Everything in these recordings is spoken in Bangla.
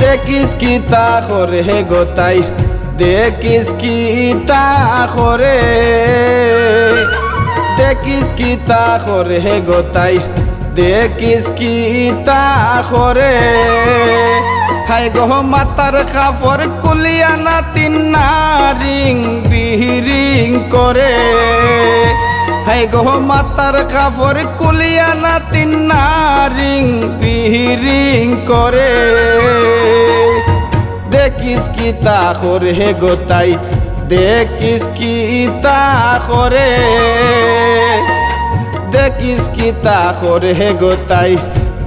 দেখিস কি তা করে গোতাই দেখিস কি তা করে দেখিস কি তা করে গোতাই দেখিস কি তা করে হাই গো মাতার কাপড় কুলিয়া না তিন নারিং বিহিরিং করে হাই গো মাতার কাপড় কুলিয়া না তিন নারিং বিহিরিং করে দেখিস কি তা করে গোতাই দেখিস কি তা করে দেখিস কি তা করে গোতাই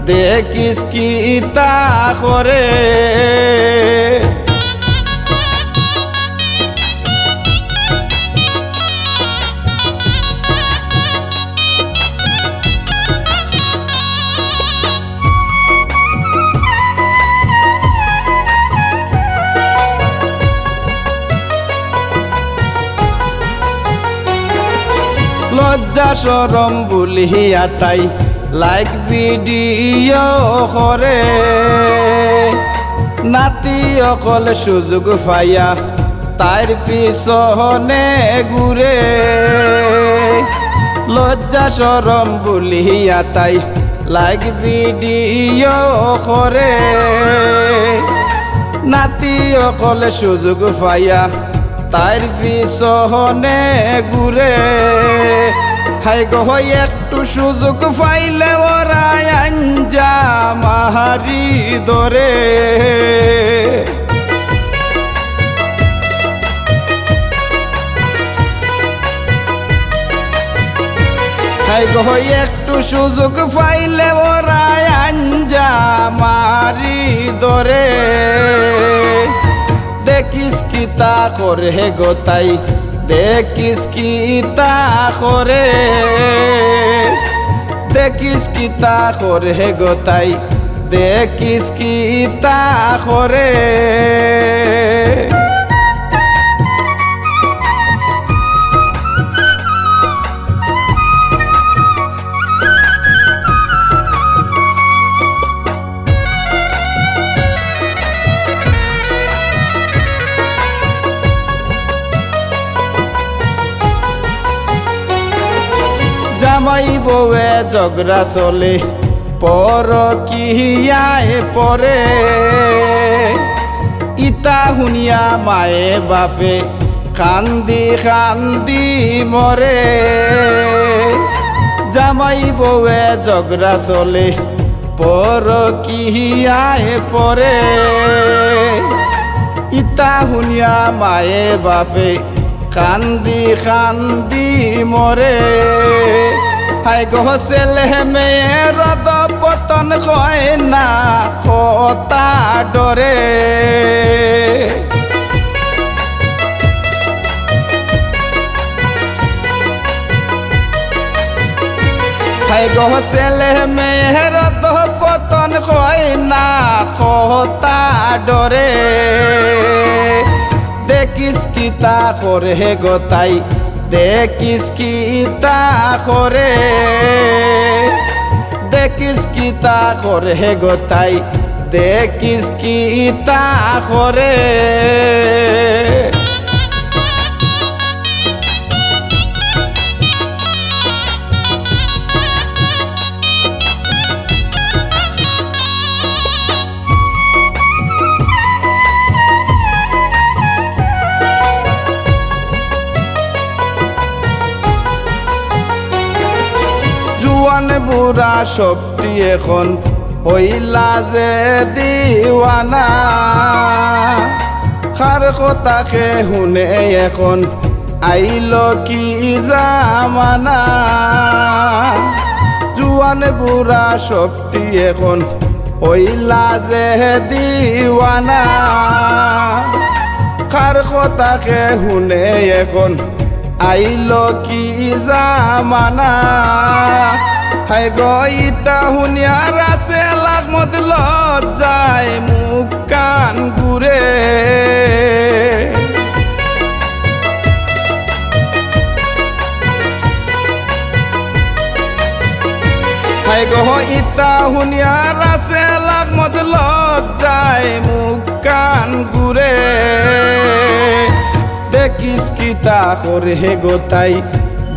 দেখিস কি তা করে লজ্জা শরম বুলিয়া তাই লাইক ভিডিও করে নাতি অকল সুযোগ পাইয়া তার পিছনে ঘুরে লজ্জা শরম বুলিয়া তাই লাইক ভিডিও করে নাতি অকল সুযোগ পাইয়া তার পিছনে ঘুরে হাই গো একটু সুযোগ পাইলে ওরা আঞ্জা মাহারি ধরে হাই গো একটু সুযোগ পাইলে ওরা আঞ্জা মারি ধরে দেখিস কি তা করে গোতাই দেখিস কি তা করে দেখিস কি তা করে গোতাই দেখিস কি তা করে জামাই বউয়ে ঝগড়া চলে পর কিয়ায় পরে ইতা শুনিয়া মায়ে বাপে কান্দি কান্দি মরে জামাই বউয়ে ঝগড়া চলে পর কিয়ায় পরে ইতা শুনিয়া মায়ে বাপে কান্দি কান্দি মরে হাই গো ছেলে মেয়ের পতন হয় না কথা ডরে হাই গো ছেলে মেয়ের পতন হয় না কথা ডরে দেখিস কি তা করে গোতাই দেখিস কি তা করে দেখিস কি তা করে গোতাই দেখিস কি তা করে জুয়ান বুড়া সবটি এখন হইলা যে দিওয়ানা কার কথাকে শুনে এখন আইল কি জামানা জুয়ান বুড়া সবটি এখন হইলা যে দিওয়ানা কার কথাকে শুনে এখন আইল কি জামানা হাই গইতা শুনিয়ার আছে লাখ মত লজ্জায় মুখ কান ঘুরে হাই গো ইতা শুনিয়ার আছে লাখ মত লজ্জায় মুখ দেখিস কিতা করে গোতাই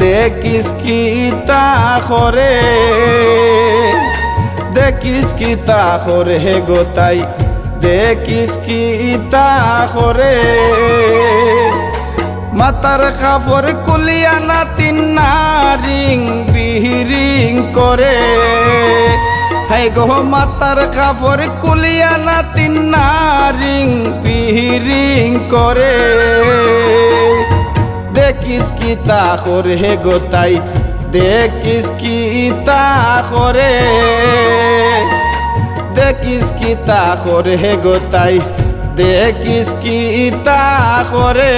দেখিস কিতা করে দেখিস কিতা করে গোতাই দেখিস কিতা করে মাতার কাপড় কুলিয়া না তিন নারিং বিহিরিং করে হাই গো মাতার কাপড় কুলিয়া না তিন নারিং বিহিরিং করে দেখিস কিতা করে গোতাই দেখিস কিতা করে দেখিস কিতা করে গোতাই দেখিস কিতা করে